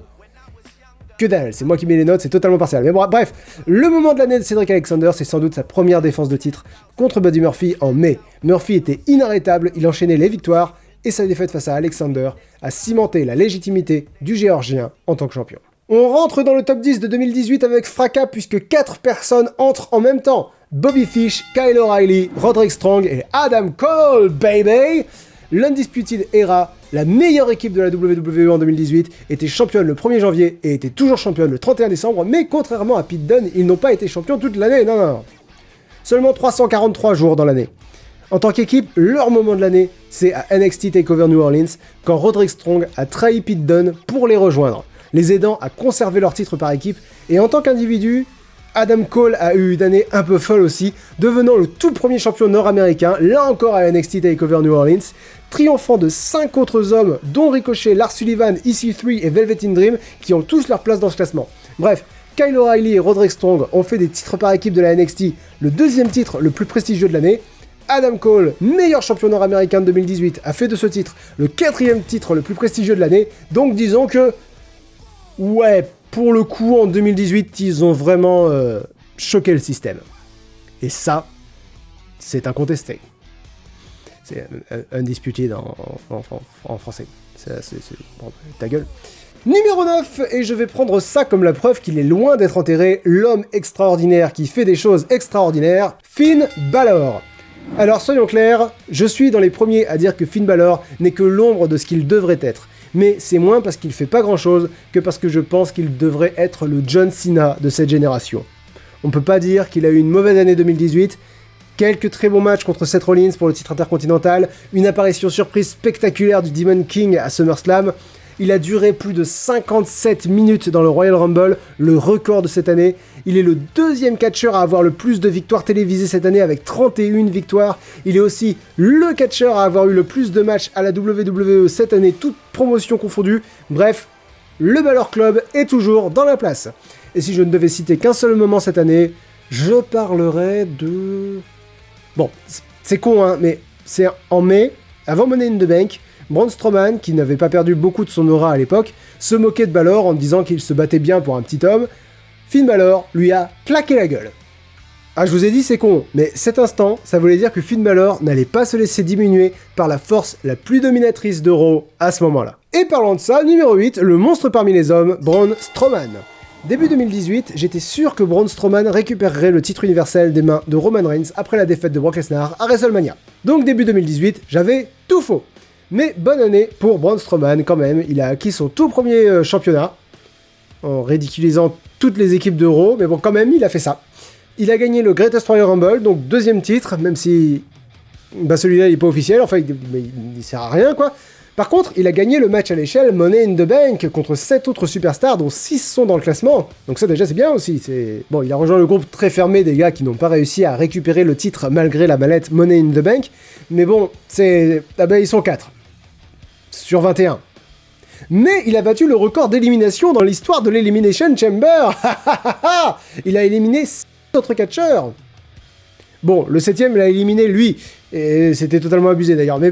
Que dalle, c'est moi qui mets les notes, c'est totalement partial. Mais bon, bref, le moment de l'année de Cedric Alexander, c'est sans doute sa première défense de titre contre Buddy Murphy en mai. Murphy était inarrêtable, il enchaînait les victoires, et sa défaite face à Alexander a cimenté la légitimité du Géorgien en tant que champion. On rentre dans le top 10 de 2018 avec fracas puisque 4 personnes entrent en même temps. Bobby Fish, Kyle O'Reilly, Roderick Strong et Adam Cole, baby! L'Undisputed Era, la meilleure équipe de la WWE en 2018, était championne le 1er janvier et était toujours championne le 31 décembre, mais contrairement à Pete Dunne, ils n'ont pas été champions toute l'année, non. Seulement 343 jours dans l'année. En tant qu'équipe, leur moment de l'année, c'est à NXT TakeOver New Orleans, quand Roderick Strong a trahi Pete Dunne pour les rejoindre, les aidant à conserver leur titre par équipe, et en tant qu'individu, Adam Cole a eu une année un peu folle aussi, devenant le tout premier champion nord-américain, là encore à NXT TakeOver New Orleans, triomphant de 5 autres hommes, dont Ricochet, Lars Sullivan, EC3 et Velvet in Dream, qui ont tous leur place dans ce classement. Bref, Kyle O'Reilly et Roderick Strong ont fait des titres par équipe de la NXT, le 2e titre le plus prestigieux de l'année. Adam Cole, meilleur champion nord-américain de 2018, a fait de ce titre le 4e titre le plus prestigieux de l'année, donc disons que... ouais, pour le coup, en 2018, ils ont vraiment choqué le système. Et ça, c'est incontesté. C'est undisputed en français. Bon, ta gueule. Numéro 9, et je vais prendre ça comme la preuve qu'il est loin d'être enterré, l'homme extraordinaire qui fait des choses extraordinaires, Finn Balor. Alors soyons clairs, je suis dans les premiers à dire que Finn Balor n'est que l'ombre de ce qu'il devrait être. Mais c'est moins parce qu'il fait pas grand chose que parce que je pense qu'il devrait être le John Cena de cette génération. On peut pas dire qu'il a eu une mauvaise année 2018, quelques très bons matchs contre Seth Rollins pour le titre intercontinental, une apparition surprise spectaculaire du Demon King à SummerSlam. Il a duré plus de 57 minutes dans le Royal Rumble, le record de cette année. Il est le deuxième catcheur à avoir le plus de victoires télévisées cette année avec 31 victoires. Il est aussi le catcheur à avoir eu le plus de matchs à la WWE cette année, toutes promotions confondues. Bref, le Balor Club est toujours dans la place. Et si je ne devais citer qu'un seul moment cette année, je parlerais de... Bon, c'est con, hein, mais c'est en mai, avant Money in the Bank, Braun Strowman, qui n'avait pas perdu beaucoup de son aura à l'époque, se moquait de Balor en disant qu'il se battait bien pour un petit homme. Finn Balor lui a claqué la gueule. Ah, je vous ai dit c'est con, mais cet instant, ça voulait dire que Finn Balor n'allait pas se laisser diminuer par la force la plus dominatrice de Raw à ce moment-là. Et parlant de ça, numéro 8, le monstre parmi les hommes, Braun Strowman. Début 2018, j'étais sûr que Braun Strowman récupérerait le titre universel des mains de Roman Reigns après la défaite de Brock Lesnar à WrestleMania. Donc début 2018, j'avais tout faux. Mais bonne année pour Braun Strowman quand même, il a acquis son tout premier championnat, en ridiculisant toutes les équipes de Raw, mais bon quand même il a fait ça. Il a gagné le Greatest Royal Rumble, donc deuxième titre, même si celui-là il est pas officiel, enfin il sert à rien quoi. Par contre, il a gagné le match à l'échelle Money in the Bank contre 7 autres superstars, dont 6 sont dans le classement. Donc ça déjà c'est bien aussi. Bon, il a rejoint le groupe très fermé des gars qui n'ont pas réussi à récupérer le titre malgré la mallette Money in the Bank. Mais bon, ils sont 4 sur 21. Mais il a battu le record d'élimination dans l'histoire de l'Elimination Chamber. Il a éliminé 6 autres catcheurs. Bon, le 7ème l'a éliminé lui, et c'était totalement abusé d'ailleurs, mais...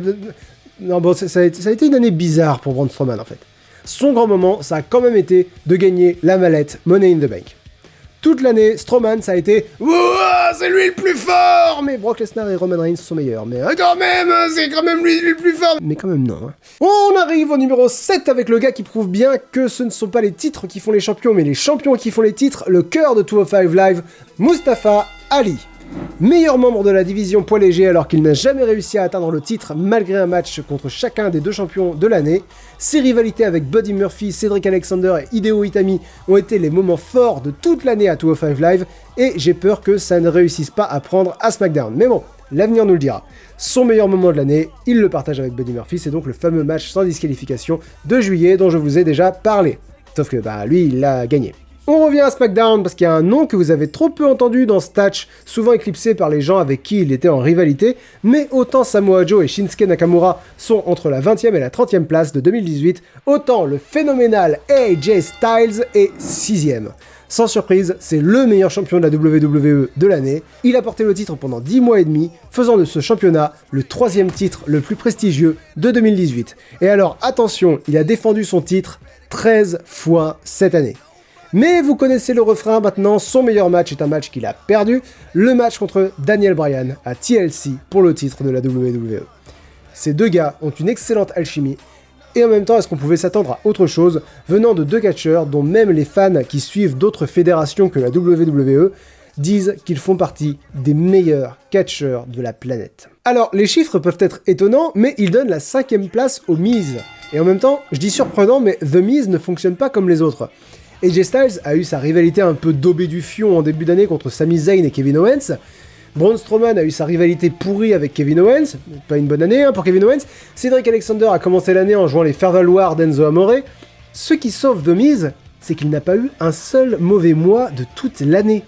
Non, bon, ça a été une année bizarre pour Braun Strowman, en fait. Son grand moment, ça a quand même été de gagner la mallette Money in the Bank. Toute l'année, Strowman, ça a été « Wouah, c'est lui le plus fort !» Mais Brock Lesnar et Roman Reigns sont meilleurs. Mais quand même, c'est quand même lui le plus fort. Mais quand même, non. Hein. On arrive au numéro 7 avec le gars qui prouve bien que ce ne sont pas les titres qui font les champions, mais les champions qui font les titres, le cœur de 205 Live, Mustafa Ali. Meilleur membre de la division poids léger alors qu'il n'a jamais réussi à atteindre le titre malgré un match contre chacun des deux champions de l'année. Ses rivalités avec Buddy Murphy, Cedric Alexander et Hideo Itami ont été les moments forts de toute l'année à 205 Live et j'ai peur que ça ne réussisse pas à prendre à SmackDown. Mais bon, l'avenir nous le dira. Son meilleur moment de l'année, il le partage avec Buddy Murphy, c'est donc le fameux match sans disqualification de juillet dont je vous ai déjà parlé. Sauf que lui, il l'a gagné. On revient à SmackDown parce qu'il y a un nom que vous avez trop peu entendu dans ce match, souvent éclipsé par les gens avec qui il était en rivalité, mais autant Samoa Joe et Shinsuke Nakamura sont entre la 20e et la 30e place de 2018, autant le phénoménal AJ Styles est 6e. Sans surprise, c'est le meilleur champion de la WWE de l'année. Il a porté le titre pendant 10 mois et demi, faisant de ce championnat le 3e titre le plus prestigieux de 2018. Et alors, attention, il a défendu son titre 13 fois cette année. Mais vous connaissez le refrain maintenant, son meilleur match est un match qu'il a perdu, le match contre Daniel Bryan à TLC pour le titre de la WWE. Ces deux gars ont une excellente alchimie, et en même temps est-ce qu'on pouvait s'attendre à autre chose venant de deux catcheurs dont même les fans qui suivent d'autres fédérations que la WWE disent qu'ils font partie des meilleurs catcheurs de la planète. Alors les chiffres peuvent être étonnants, mais ils donnent la 5e place au Miz. Et en même temps, je dis surprenant, mais The Miz ne fonctionne pas comme les autres. AJ Styles a eu sa rivalité un peu daubée du fion en début d'année contre Sami Zayn et Kevin Owens. Braun Strowman a eu sa rivalité pourrie avec Kevin Owens, pas une bonne année pour Kevin Owens. Cedric Alexander a commencé l'année en jouant les faire-valoir d'Enzo Amore. Ce qui sauve The Miz, c'est qu'il n'a pas eu un seul mauvais mois de toute l'année.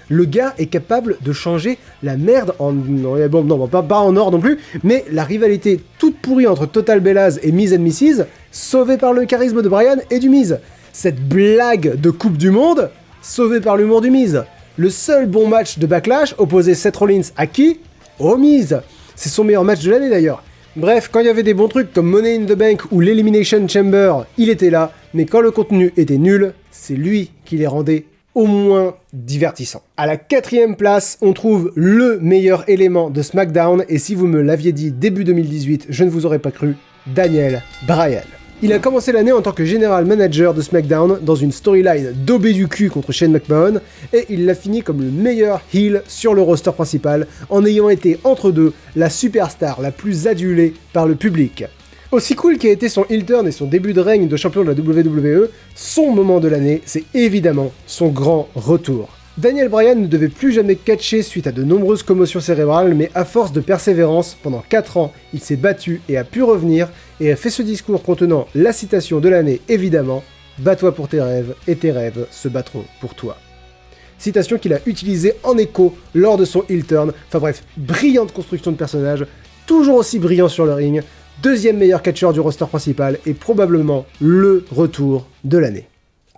Le gars est capable de changer la merde en... Bon, pas en or non plus, mais la rivalité toute pourrie entre Total Bellas et Miz and Mrs, sauvée par le charisme de Bryan et du Miz. Cette blague de Coupe du Monde, sauvée par l'humour du Miz. Le seul bon match de Backlash opposait Seth Rollins à qui ? Au Miz. C'est son meilleur match de l'année d'ailleurs. Bref, quand il y avait des bons trucs comme Money in the Bank ou l'Elimination Chamber, il était là, mais quand le contenu était nul, c'est lui qui les rendait au moins divertissants. À la 4e place, on trouve le meilleur élément de SmackDown, et si vous me l'aviez dit début 2018, je ne vous aurais pas cru, Daniel Bryan. Il a commencé l'année en tant que général manager de SmackDown dans une storyline daubée du cul contre Shane McMahon, et il l'a fini comme le meilleur heel sur le roster principal, en ayant été entre deux la superstar la plus adulée par le public. Aussi cool qu'a été son heel turn et son début de règne de champion de la WWE, son moment de l'année, c'est évidemment son grand retour. Daniel Bryan ne devait plus jamais catcher suite à de nombreuses commotions cérébrales, mais à force de persévérance, pendant 4 ans, il s'est battu et a pu revenir, et a fait ce discours contenant la citation de l'année évidemment, « Bats-toi pour tes rêves, et tes rêves se battront pour toi ». Citation qu'il a utilisée en écho lors de son heel turn, enfin bref, brillante construction de personnage, toujours aussi brillant sur le ring, deuxième meilleur catcheur du roster principal, et probablement le retour de l'année.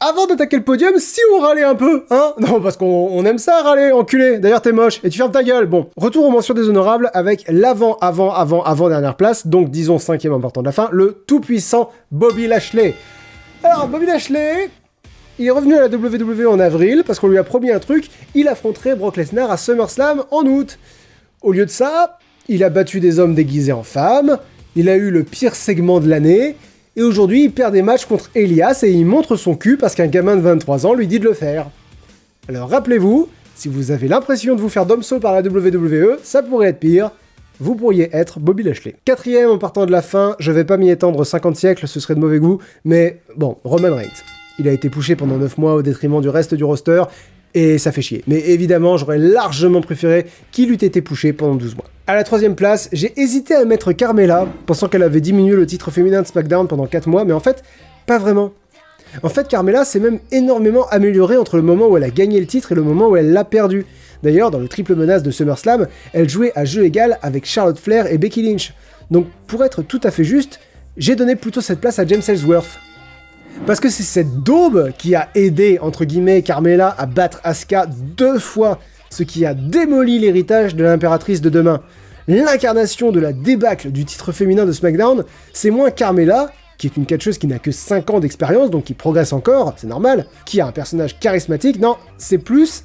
Avant d'attaquer le podium, si on râlait un peu, hein? Non, parce qu'on aime ça râler, enculé. D'ailleurs, t'es moche, et tu fermes ta gueule. Bon, retour aux mentions déshonorables avec l'avant-dernière place, donc disons 5e important de la fin, le tout-puissant Bobby Lashley. Alors, Bobby Lashley, il est revenu à la WWE en avril, parce qu'on lui a promis un truc, il affronterait Brock Lesnar à SummerSlam en août. Au lieu de ça, il a battu des hommes déguisés en femmes, il a eu le pire segment de l'année, et aujourd'hui, il perd des matchs contre Elias et il montre son cul parce qu'un gamin de 23 ans lui dit de le faire. Alors rappelez-vous, si vous avez l'impression de vous faire domso par la WWE, ça pourrait être pire. Vous pourriez être Bobby Lashley. 4e en partant de la fin, je vais pas m'y étendre 50 siècles, ce serait de mauvais goût, mais bon, Roman Reigns. Il a été pushé pendant 9 mois au détriment du reste du roster, et ça fait chier. Mais évidemment, j'aurais largement préféré qu'il eût été pushé pendant 12 mois. À la 3e place, j'ai hésité à mettre Carmella, pensant qu'elle avait diminué le titre féminin de SmackDown pendant 4 mois, mais en fait, pas vraiment. En fait, Carmella s'est même énormément améliorée entre le moment où elle a gagné le titre et le moment où elle l'a perdu. D'ailleurs, dans le triple menace de SummerSlam, elle jouait à jeu égal avec Charlotte Flair et Becky Lynch. Donc, pour être tout à fait juste, j'ai donné plutôt cette place à James Ellsworth. Parce que c'est cette daube qui a aidé, entre guillemets, Carmella à battre Asuka 2 fois, ce qui a démoli l'héritage de l'impératrice de demain. L'incarnation de la débâcle du titre féminin de SmackDown, c'est moins Carmella, qui est une catcheuse qui n'a que 5 ans d'expérience, donc qui progresse encore, c'est normal, qui a un personnage charismatique, non, c'est plus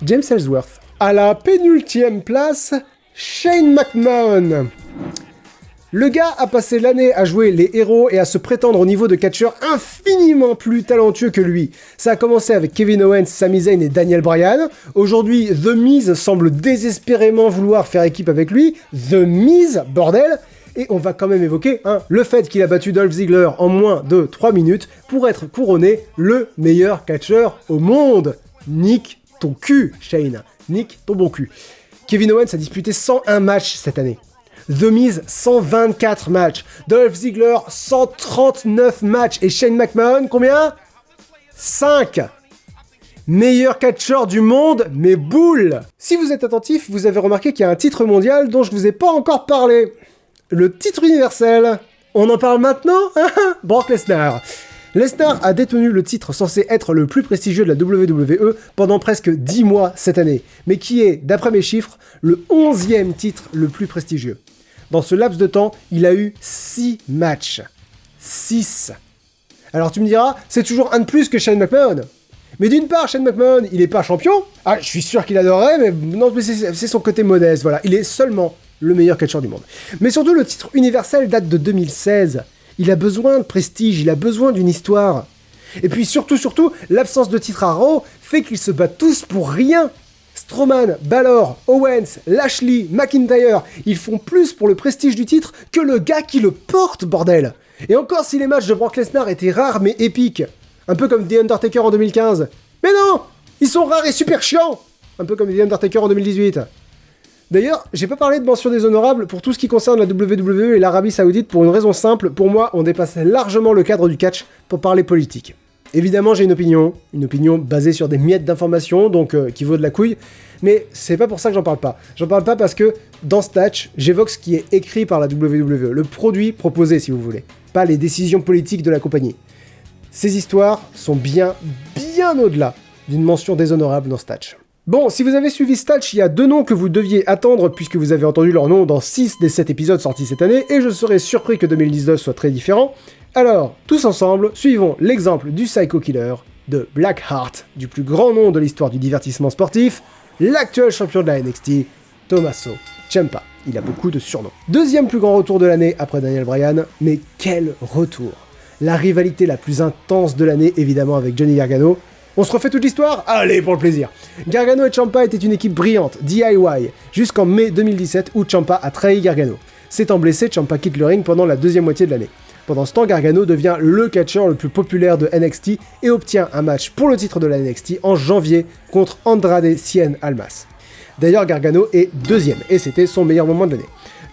James Ellsworth. À la pénultième place, Shane McMahon. Le gars a passé l'année à jouer les héros et à se prétendre au niveau de catcheurs infiniment plus talentueux que lui. Ça a commencé avec Kevin Owens, Sami Zayn et Daniel Bryan. Aujourd'hui, The Miz semble désespérément vouloir faire équipe avec lui. The Miz, bordel! Et on va quand même évoquer le fait qu'il a battu Dolph Ziggler en moins de 3 minutes pour être couronné le meilleur catcheur au monde. Nique ton cul, Shane. Nique ton bon cul. Kevin Owens a disputé 101 matchs cette année. The Miz, 124 matchs. Dolph Ziggler, 139 matchs. Et Shane McMahon, combien ? 5. Meilleur catcheur du monde, mais boule. Si vous êtes attentif, vous avez remarqué qu'il y a un titre mondial dont je vous ai pas encore parlé. Le titre universel. On en parle maintenant ? Brock Lesnar. Lesnar a détenu le titre censé être le plus prestigieux de la WWE pendant presque 10 mois cette année, mais qui est, d'après mes chiffres, le 11e titre le plus prestigieux. Dans ce laps de temps, il a eu 6 matchs. 6. Alors tu me diras, c'est toujours un de plus que Shane McMahon. Mais d'une part, Shane McMahon, il est pas champion. Ah, je suis sûr qu'il adorerait, mais non, mais c'est son côté modeste, voilà. Il est seulement le meilleur catcheur du monde. Mais surtout, le titre universel date de 2016. Il a besoin de prestige, il a besoin d'une histoire. Et puis surtout, l'absence de titre à Raw fait qu'ils se battent tous pour rien. Strowman, Balor, Owens, Lashley, McIntyre, ils font plus pour le prestige du titre que le gars qui le porte, bordel. Et encore si les matchs de Brock Lesnar étaient rares mais épiques, un peu comme The Undertaker en 2015. Mais non, ils sont rares et super chiants, un peu comme The Undertaker en 2018. D'ailleurs, j'ai pas parlé de mention déshonorable pour tout ce qui concerne la WWE et l'Arabie Saoudite pour une raison simple, pour moi on dépasse largement le cadre du catch pour parler politique. Évidemment, j'ai une opinion basée sur des miettes d'informations, donc qui vaut de la couille, mais c'est pas pour ça que j'en parle pas. J'en parle pas parce que, dans ce match, j'évoque ce qui est écrit par la WWE, le produit proposé si vous voulez, pas les décisions politiques de la compagnie. Ces histoires sont bien au-delà d'une mention déshonorable dans ce match. Bon, si vous avez suivi ce match, il y a 2 noms que vous deviez attendre puisque vous avez entendu leur nom dans 6 des 7 épisodes sortis cette année, et je serais surpris que 2019 soit très différent. Alors, tous ensemble, suivons l'exemple du Psycho Killer, de Blackheart, du plus grand nom de l'histoire du divertissement sportif, l'actuel champion de la NXT, Tommaso Ciampa. Il a beaucoup de surnoms. 2e plus grand retour de l'année après Daniel Bryan, mais quel retour! La rivalité la plus intense de l'année, évidemment, avec Johnny Gargano. On se refait toute l'histoire ? Allez, pour le plaisir. Gargano et Ciampa étaient une équipe brillante, DIY, jusqu'en mai 2017 où Ciampa a trahi Gargano. S'étant blessé, Ciampa quitte le ring pendant la 2e moitié de l'année. Pendant ce temps, Gargano devient le catcheur le plus populaire de NXT et obtient un match pour le titre de la NXT en janvier contre Andrade Cien Almas. D'ailleurs, Gargano est deuxième et c'était son meilleur moment de l'année.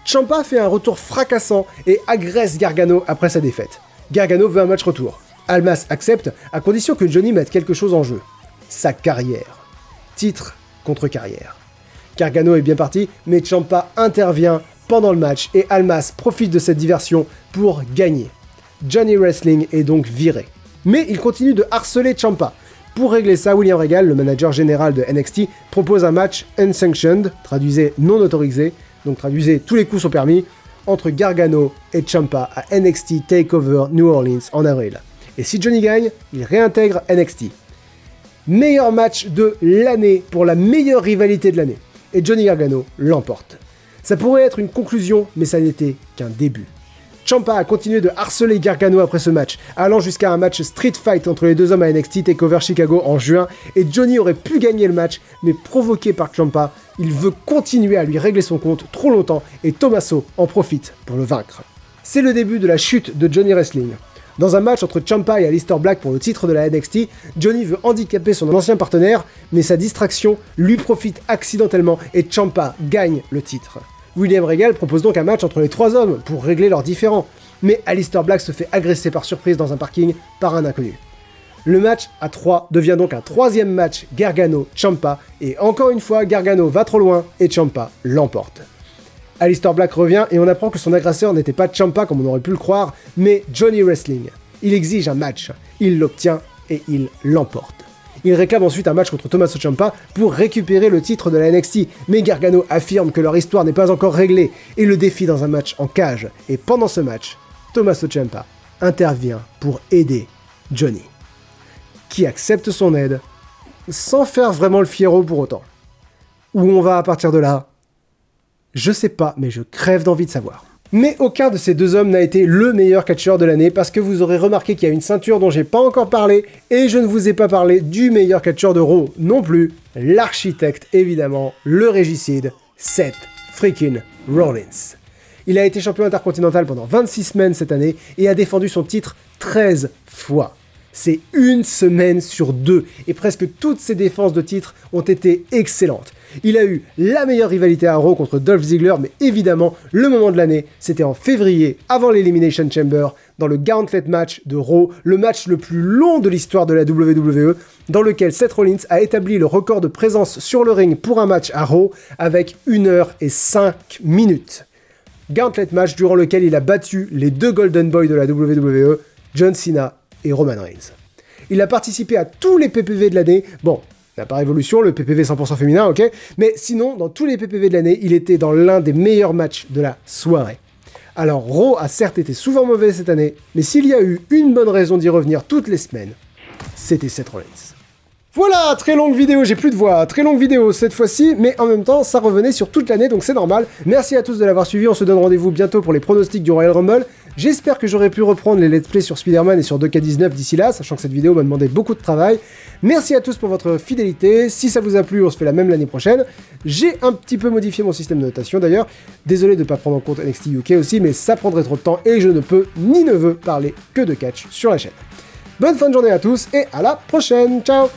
Ciampa fait un retour fracassant et agresse Gargano après sa défaite. Gargano veut un match retour. Almas accepte à condition que Johnny mette quelque chose en jeu. Sa carrière. Titre contre carrière. Gargano est bien parti, mais Ciampa intervient pendant le match et Almas profite de cette diversion pour gagner. Johnny Wrestling est donc viré. Mais il continue de harceler Ciampa. Pour régler ça, William Regal, le manager général de NXT, propose un match unsanctioned, traduisez non autorisé, donc traduisez tous les coups sont permis, entre Gargano et Ciampa à NXT TakeOver New Orleans en avril. Et si Johnny gagne, il réintègre NXT. Meilleur match de l'année pour la meilleure rivalité de l'année. Et Johnny Gargano l'emporte. Ça pourrait être une conclusion, mais ça n'était qu'un début. Ciampa a continué de harceler Gargano après ce match, allant jusqu'à un match street fight entre les deux hommes à NXT TakeOver Chicago en juin, et Johnny aurait pu gagner le match, mais provoqué par Ciampa, il veut continuer à lui régler son compte trop longtemps, et Tommaso en profite pour le vaincre. C'est le début de la chute de Johnny Wrestling. Dans un match entre Ciampa et Aleister Black pour le titre de la NXT, Johnny veut handicaper son ancien partenaire, mais sa distraction lui profite accidentellement et Ciampa gagne le titre. William Regal propose donc un match entre les trois hommes pour régler leurs différends, mais Aleister Black se fait agresser par surprise dans un parking par un inconnu. Le match à 3 devient donc un troisième match Gargano-Ciampa, et encore une fois Gargano va trop loin et Ciampa l'emporte. Aleister Black revient et on apprend que son agresseur n'était pas Ciampa comme on aurait pu le croire, mais Johnny Wrestling. Il exige un match, il l'obtient et il l'emporte. Il réclame ensuite un match contre Tommaso Ciampa pour récupérer le titre de la NXT, mais Gargano affirme que leur histoire n'est pas encore réglée et le défie dans un match en cage. Et pendant ce match, Tommaso Ciampa intervient pour aider Johnny, qui accepte son aide sans faire vraiment le fiero pour autant. Où on va à partir de là, je sais pas, mais je crève d'envie de savoir. Mais aucun de ces deux hommes n'a été le meilleur catcheur de l'année parce que vous aurez remarqué qu'il y a une ceinture dont j'ai pas encore parlé et je ne vous ai pas parlé du meilleur catcheur de Raw non plus, l'architecte évidemment, le régicide, Seth freaking Rollins. Il a été champion intercontinental pendant 26 semaines cette année et a défendu son titre 13 fois. C'est une semaine sur 2 et presque toutes ses défenses de titre ont été excellentes. Il a eu la meilleure rivalité à Raw contre Dolph Ziggler, mais évidemment, le moment de l'année, c'était en février, avant l'Elimination Chamber, dans le Gauntlet match de Raw, le match le plus long de l'histoire de la WWE, dans lequel Seth Rollins a établi le record de présence sur le ring pour un match à Raw avec 1 heure et 5 minutes. Gauntlet match durant lequel il a battu les deux Golden Boys de la WWE, John Cena et Roman Reigns. Il a participé à tous les PPV de l'année, bon, la par évolution, le PPV 100% féminin, ok, mais sinon, dans tous les PPV de l'année, il était dans l'un des meilleurs matchs de la soirée. Alors, Raw a certes été souvent mauvais cette année, mais s'il y a eu une bonne raison d'y revenir toutes les semaines, c'était Seth Rollins. Voilà, très longue vidéo, j'ai plus de voix, très longue vidéo cette fois-ci, mais en même temps, ça revenait sur toute l'année, donc c'est normal. Merci à tous de l'avoir suivi, on se donne rendez-vous bientôt pour les pronostics du Royal Rumble. J'espère que j'aurai pu reprendre les let's play sur Spider-Man et sur 2K19 d'ici là, sachant que cette vidéo m'a demandé beaucoup de travail. Merci à tous pour votre fidélité, si ça vous a plu, on se fait la même l'année prochaine. J'ai un petit peu modifié mon système de notation d'ailleurs, désolé de ne pas prendre en compte NXT UK aussi, mais ça prendrait trop de temps et je ne peux ni ne veux parler que de catch sur la chaîne. Bonne fin de journée à tous et à la prochaine, ciao!